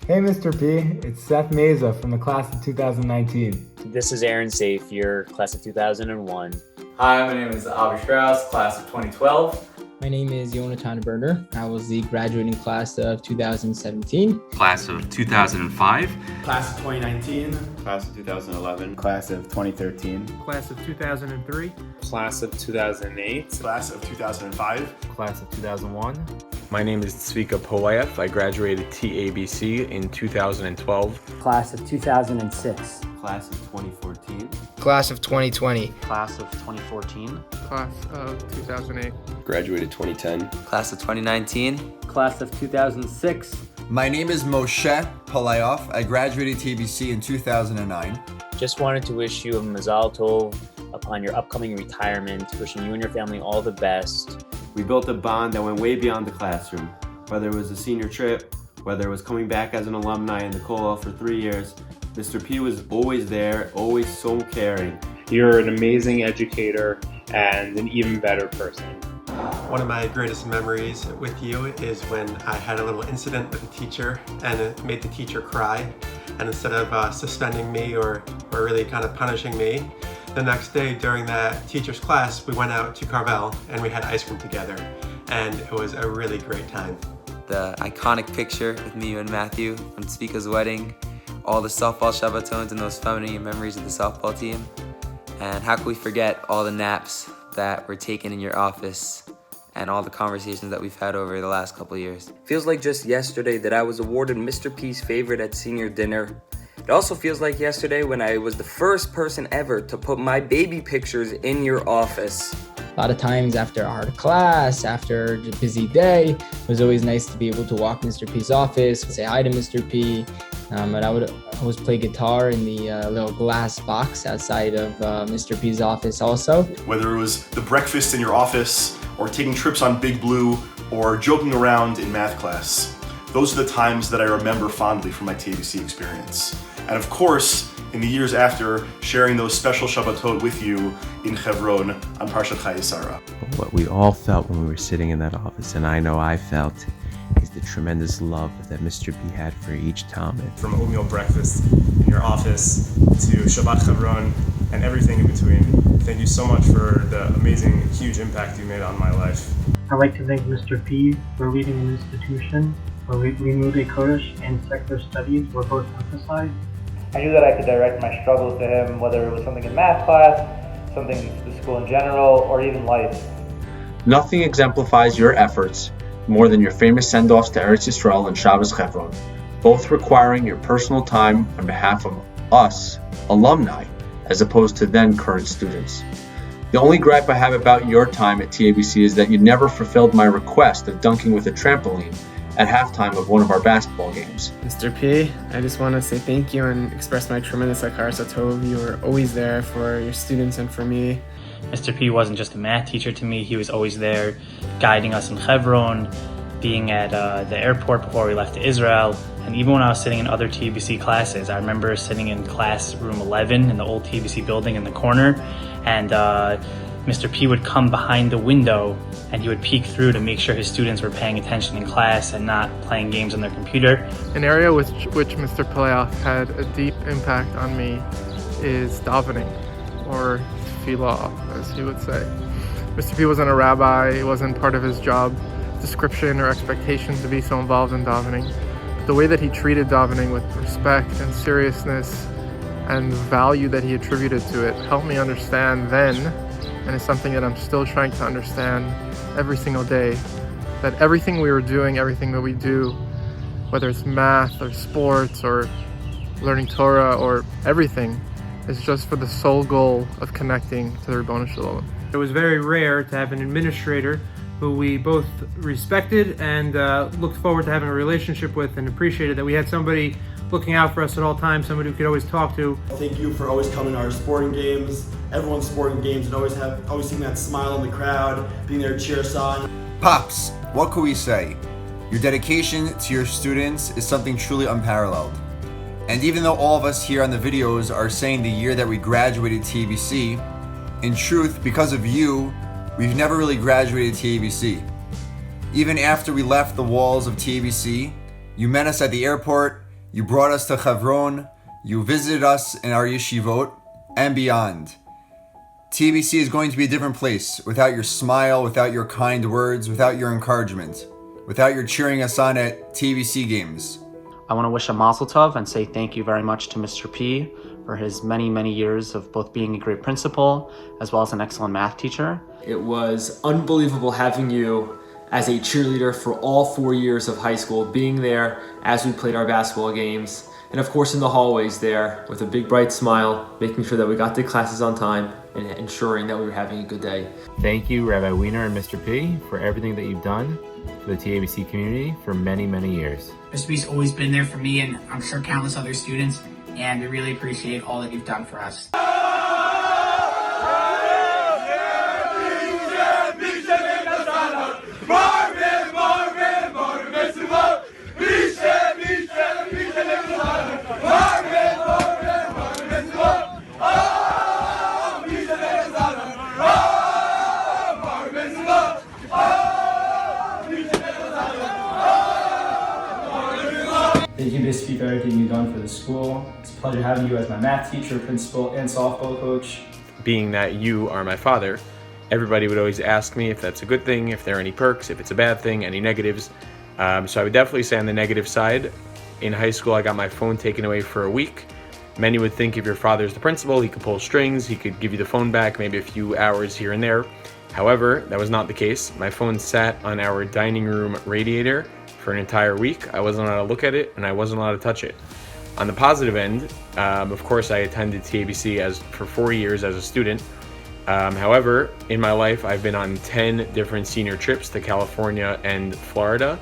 Hey, Mr. P. It's Seth Meza from the class of 2019. This is Aaron Safier, class of 2001. Hi, my name is Avi Strauss, class of 2012. My name is Jonathan Berner. I was the graduating class of 2017. Class of 2005. Class of 2019. Class of 2011. Class of 2013. Class of 2003. Class of 2008. Class of 2005. Class of 2001. My name is Tzvika Polayev. I graduated TABC in 2012. Class of 2006. Class of 2014. Class of 2020. Class of 2014. Class of 2008. Graduated 2010. Class of 2019. Class of 2006. My name is Moshe Polayev. I graduated TABC in 2009. Just wanted to wish you a Mazal Tov upon your upcoming retirement, wishing you and your family all the best. We built a bond that went way beyond the classroom. Whether it was a senior trip, whether it was coming back as an alumni in the Kollel for 3 years, Mr. P was always there, always so caring. You're an amazing educator and an even better person. One of my greatest memories with you is when I had a little incident with a teacher and it made the teacher cry. And instead of suspending me or really kind of punishing me, the next day during that teacher's class, we went out to Carvel and we had ice cream together. And it was a really great time. The iconic picture with me and Matthew on Tzvika's wedding, all the softball Shabbatons and those feminine memories of the softball team. And how could we forget all the naps that were taken in your office and all the conversations that we've had over the last couple of years. Feels like just yesterday that I was awarded Mr. P's favorite at senior dinner. It also feels like yesterday when I was the first person ever to put my baby pictures in your office. A lot of times after a hard class, after a busy day, it was always nice to be able to walk Mr. P's office, say hi to Mr. P. And I would always play guitar in the little glass box outside of Mr. P's office also. Whether it was the breakfast in your office, or taking trips on Big Blue, or joking around in math class. Those are the times that I remember fondly from my TABC experience. And of course, in the years after, sharing those special Shabbatot with you in Hebron on Parshat Chayei Sarah. What we all felt when we were sitting in that office, and I know I felt, is the tremendous love that Mr. B had for each Talmud. From oatmeal breakfast in your office to Shabbat Hebron and everything in between. Thank you so much for the amazing, huge impact you made on my life. I'd like to thank Mr. P for leading an institution where Limudei Kodesh and secular studies were both emphasized. I knew that I could direct my struggles to him, whether it was something in math class, something in the school in general, or even life. Nothing exemplifies your efforts more than your famous send-offs to Eretz Yisrael and Shabbos Hebron, both requiring your personal time on behalf of us, alumni, as opposed to then current students. The only gripe I have about your time at TABC is that you never fulfilled my request of dunking with a trampoline at halftime of one of our basketball games. Mr. P, I just want to say thank you and express my tremendous hakaras hatov. You were always there for your students and for me. Mr. P wasn't just a math teacher to me, he was always there guiding us in Hebron, being at the airport before we left to Israel, and even when I was sitting in other TBC classes. I remember sitting in classroom 11 in the old TBC building in the corner, and Mr. P would come behind the window and he would peek through to make sure his students were paying attention in class and not playing games on their computer. An area which Mr. Polayev had a deep impact on me is davening, or tefillah, as he would say. Mr. P wasn't a rabbi, it wasn't part of his job description or expectation to be so involved in davening. But the way that he treated davening with respect and seriousness and value that he attributed to it helped me understand then, and it's something that I'm still trying to understand every single day, that everything we were doing, everything that we do, whether it's math or sports or learning Torah or everything, is just for the sole goal of connecting to the Ribono Shel Olam. It was very rare to have an administrator who we both respected and looked forward to having a relationship with, and appreciated that we had somebody looking out for us at all times, somebody who could always talk to. Thank you for always coming to our sporting games, everyone's sporting games, and always seeing that smile in the crowd, being there to cheer us on. Pops, what could we say? Your dedication to your students is something truly unparalleled. And even though all of us here on the videos are saying the year that we graduated TABC, in truth, because of you, we've never really graduated TABC. Even after we left the walls of TABC, you met us at the airport, You brought us to Chevron, you visited us in our yeshivot, and beyond. TABC is going to be a different place without your smile, without your kind words, without your encouragement, without your cheering us on at TABC games. I want to wish a mazel tov and say thank you very much to Mr. P for his many, many years of both being a great principal as well as an excellent math teacher. It was unbelievable having you as a cheerleader for all 4 years of high school, being there as we played our basketball games, and of course in the hallways there with a big bright smile, making sure that we got to classes on time and ensuring that we were having a good day. Thank you, Rabbi Wiener and Mr. P, for everything that you've done for the TABC community for many, many years. Mr. P's always been there for me and I'm sure countless other students, and we really appreciate all that you've done for us. Thank you, Mr. P, for everything you've done for the school. It's a pleasure having you as my math teacher, principal, and softball coach. Being that you are my father, everybody would always ask me if that's a good thing, if there are any perks, if it's a bad thing, any negatives. So I would definitely say on the negative side, in high school I got my phone taken away for a week. Many would think if your father's the principal, he could pull strings, he could give you the phone back, maybe a few hours here and there. However, that was not the case. My phone sat on our dining room radiator for an entire week. I wasn't allowed to look at it and I wasn't allowed to touch it. On the positive end, of course I attended TABC for 4 years as a student. However, in my life I've been on 10 different senior trips to California and Florida.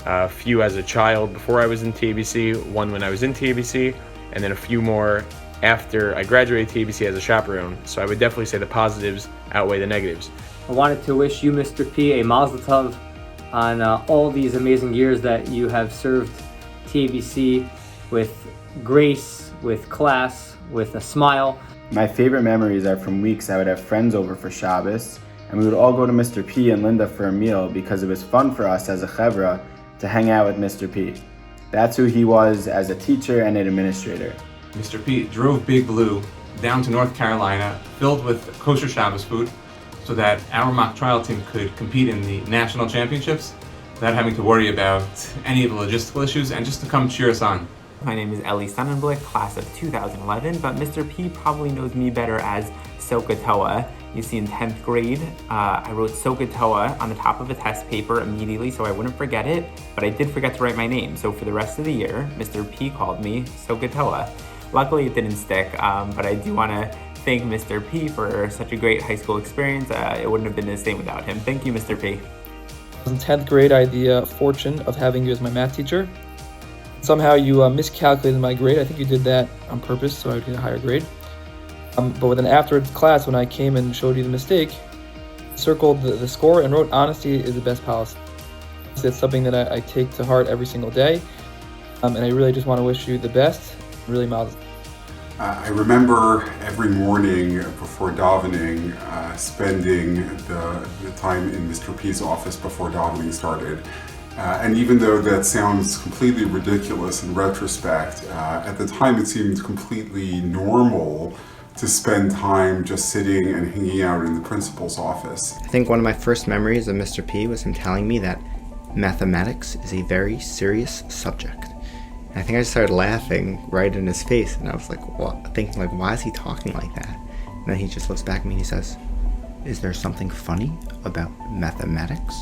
A few as a child before I was in TABC, one when I was in TABC, and then a few more after I graduated TABC as a chaperone. So I would definitely say the positives outweigh the negatives. I wanted to wish you, Mr. P, a mazel tov on all these amazing years that you have served TABC with grace, with class, with a smile. My favorite memories are from weeks I would have friends over for Shabbos, and we would all go to Mr. P and Linda for a meal because it was fun for us as a chevra to hang out with Mr. P. That's who he was as a teacher and an administrator. Mr. P drove Big Blue down to North Carolina filled with kosher Shabbos food so that our mock trial team could compete in the national championships without having to worry about any of the logistical issues and just to come cheer us on. My name is Eli Sonnenblick, class of 2011, but Mr. P probably knows me better as Soka Toa. You see, in 10th grade, I wrote Soka Toa on the top of a test paper immediately so I wouldn't forget it, but I did forget to write my name. So for the rest of the year, Mr. P called me Soka Toa. Luckily, it didn't stick, but I do want to thank Mr. P for such a great high school experience. It wouldn't have been the same without him. Thank you, Mr. P. In 10th grade, I had the fortune of having you as my math teacher. Somehow you miscalculated my grade. I think you did that on purpose so I would get a higher grade. But then after class, when I came and showed you the mistake, circled the score and wrote honesty is the best policy. So it's something that I take to heart every single day. And I really just want to wish you the best. Really, mazel. I remember every morning before davening, spending the time in Mr. P's office before davening started. And even though that sounds completely ridiculous in retrospect, at the time it seemed completely normal to spend time just sitting and hanging out in the principal's office. I think one of my first memories of Mr. P was him telling me that mathematics is a very serious subject. And I think I just started laughing right in his face, and I was like, what? Thinking like, why is he talking like that? And then he just looks back at me and he says, is there something funny about mathematics?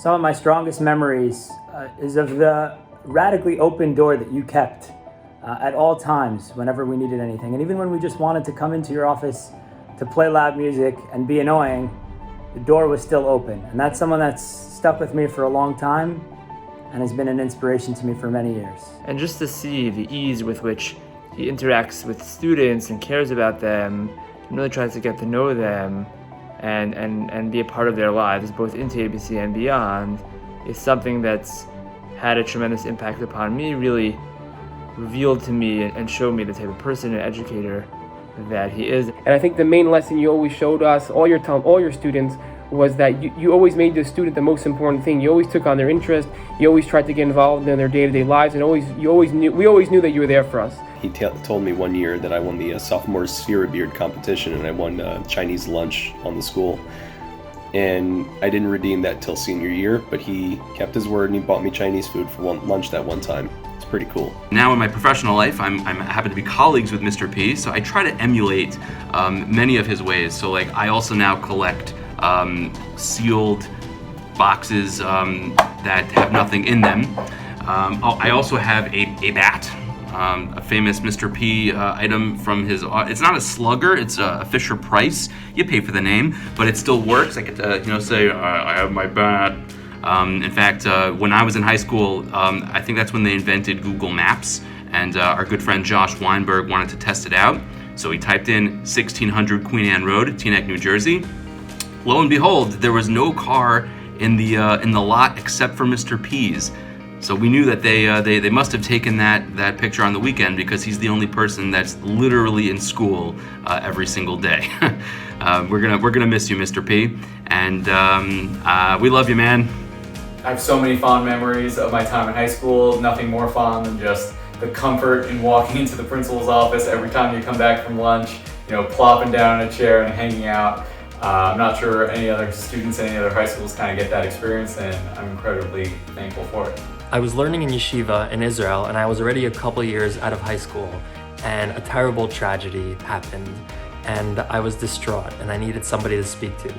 Some of my strongest memories is of the radically open door that you kept at all times whenever we needed anything. And even when we just wanted to come into your office to play loud music and be annoying, the door was still open. And that's someone that's stuck with me for a long time and has been an inspiration to me for many years. And just to see the ease with which he interacts with students and cares about them and really tries to get to know them and be a part of their lives, both in TABC and beyond, is something that's had a tremendous impact upon me, really revealed to me and showed me the type of person and educator that he is. And I think the main lesson you always showed us, all your students, was that you always made the student the most important thing. You always took on their interest. You always tried to get involved in their day-to-day lives, and we always knew that you were there for us. He told me one year that I won the sophomore Sphere Beard competition, and I won Chinese lunch on the school. And I didn't redeem that till senior year, but he kept his word and he bought me Chinese food for lunch that one time. It's pretty cool. Now in my professional life, I happen to be colleagues with Mr. P, so I try to emulate many of his ways. So like I also now collect sealed boxes that have nothing in them. I also have a bat. A famous Mr. P item from his, it's not a Slugger, it's a Fisher Price. You pay for the name, but it still works. I get to, say, I have my bat. In fact, when I was in high school, I think that's when they invented Google Maps, and our good friend Josh Weinberg wanted to test it out. So he typed in 1600 Queen Anne Road, Teaneck, New Jersey. Lo and behold, there was no car in the lot except for Mr. P's. So we knew that they must have taken that picture on the weekend because he's the only person that's literally in school every single day. We're gonna miss you, Mr. P, and we love you, man. I have so many fond memories of my time in high school. Nothing more fond than just the comfort in walking into the principal's office every time you come back from lunch. Plopping down in a chair and hanging out. I'm not sure any other students in any other high schools kind of get that experience, and I'm incredibly thankful for it. I was learning in yeshiva in Israel, and I was already a couple years out of high school, and a terrible tragedy happened, and I was distraught, and I needed somebody to speak to.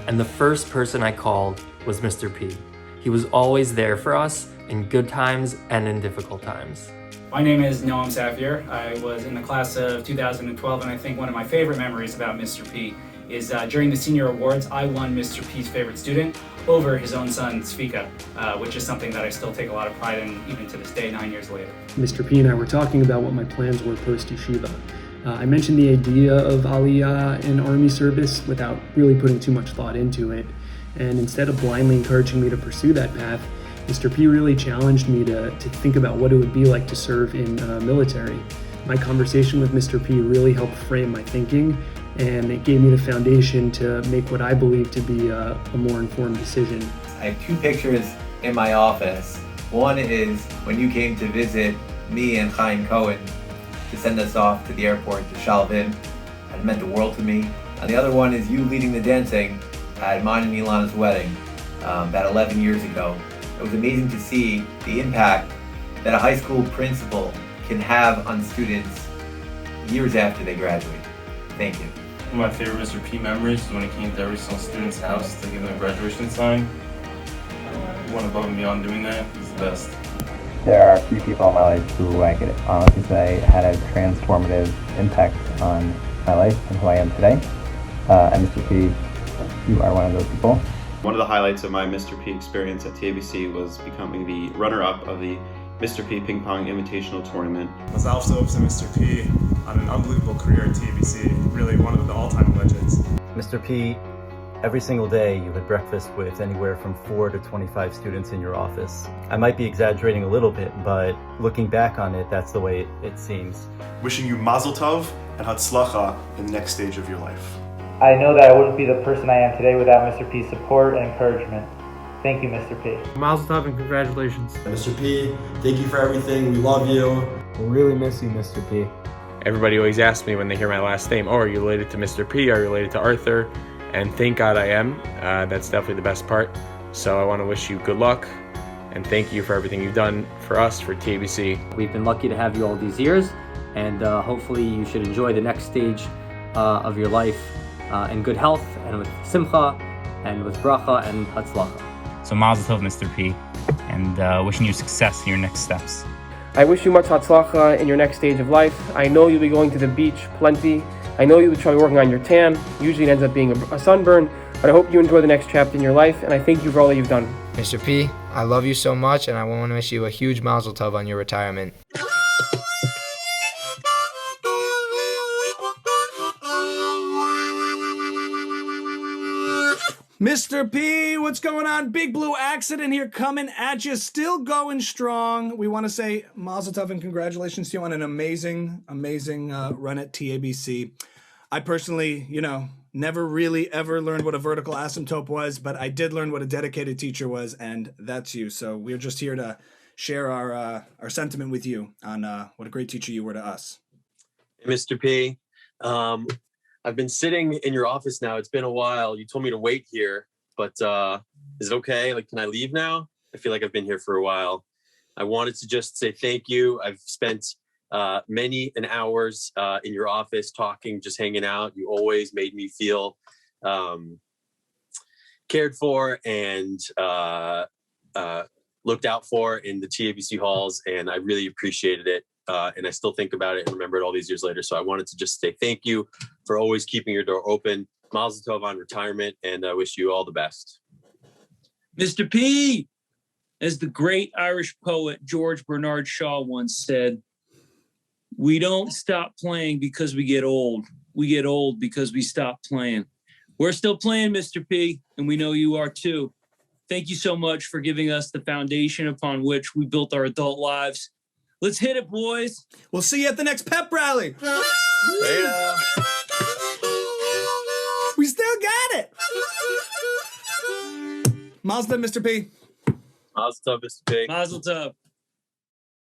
And the first person I called was Mr. P. He was always there for us in good times and in difficult times. My name is Noam Safir. I was in the class of 2012, and I think one of my favorite memories about Mr. P is during the senior awards, I won Mr. P's favorite student over his own son, Zvika, which is something that I still take a lot of pride in even to this day, 9 years later. Mr. P and I were talking about what my plans were post-yeshiva. I mentioned the idea of Aliyah and Army service without really putting too much thought into it. And instead of blindly encouraging me to pursue that path, Mr. P really challenged me to think about what it would be like to serve in military. My conversation with Mr. P really helped frame my thinking, and it gave me the foundation to make what I believe to be a more informed decision. I have two pictures in my office. One is when you came to visit me and Chaim Cohen to send us off to the airport to Shalvim. It meant the world to me. And the other one is you leading the dancing at mine and Ilana's wedding about 11 years ago. It was amazing to see the impact that a high school principal can have on students years after they graduate. Thank you. One of my favorite Mr. P memories is when he came to every single student's house to give them a graduation sign. He went above and beyond doing that. He's the best. There are a few people in my life who I could honestly say had a transformative impact on my life and who I am today. And Mr. P, you are one of those people. One of the highlights of my Mr. P experience at TABC was becoming the runner-up of the Mr. P Ping Pong Invitational Tournament. Mazal tov to Mr. P on an unbelievable career at TABC, really one of the all-time legends. Mr. P, every single day you had breakfast with anywhere from 4 to 25 students in your office. I might be exaggerating a little bit, but looking back on it, that's the way it seems. Wishing you mazel tov and hatzlacha in the next stage of your life. I know that I wouldn't be the person I am today without Mr. P's support and encouragement. Thank you, Mr. P. Mazel tov and congratulations. Mr. P, thank you for everything. We love you. We really miss you, Mr. P. Everybody always asks me when they hear my last name, oh, are you related to Mr. P? Are you related to Arthur? And thank God I am. That's definitely the best part. So I want to wish you good luck and thank you for everything you've done for us, for TABC. We've been lucky to have you all these years, and hopefully you should enjoy the next stage of your life in good health and with simcha and with bracha and hatzlacha. So mazel tov, Mr. P, and wishing you success in your next steps. I wish you much hatzlacha in your next stage of life. I know you'll be going to the beach plenty. I know you'll try working on your tan. Usually it ends up being a sunburn, but I hope you enjoy the next chapter in your life, and I thank you for all that you've done. Mr. P, I love you so much, and I want to wish you a huge mazel tov on your retirement. Mr. P, what's going on? Big Blue Accident here coming at you, still going strong. We want to say mazel tov and congratulations to you on an amazing run at TABC. I personally, Never really ever learned what a vertical asymptote was, but I did learn what a dedicated teacher was, and that's you. So we're just here to share our sentiment with you on what a great teacher you were to us. Mr. P, I've been sitting in your office now. It's been a while. You told me to wait here, but is it okay? Like, can I leave now? I feel like I've been here for a while. I wanted to just say thank you. I've spent many an hours in your office talking, just hanging out. You always made me feel cared for and looked out for in the TABC halls, and I really appreciated it. And I still think about it and remember it all these years later. So I wanted to just say thank you for always keeping your door open. Mazel tov on retirement, and I wish you all the best. Mr. P, as the great Irish poet George Bernard Shaw once said, we don't stop playing because we get old. We get old because we stop playing. We're still playing, Mr. P, and we know you are too. Thank you so much for giving us the foundation upon which we built our adult lives. Let's hit it, boys. We'll see you at the next pep rally. Later. We still got it. Mazel tov, Mr. P. Mazel tov, Mr. P. Mazel tov.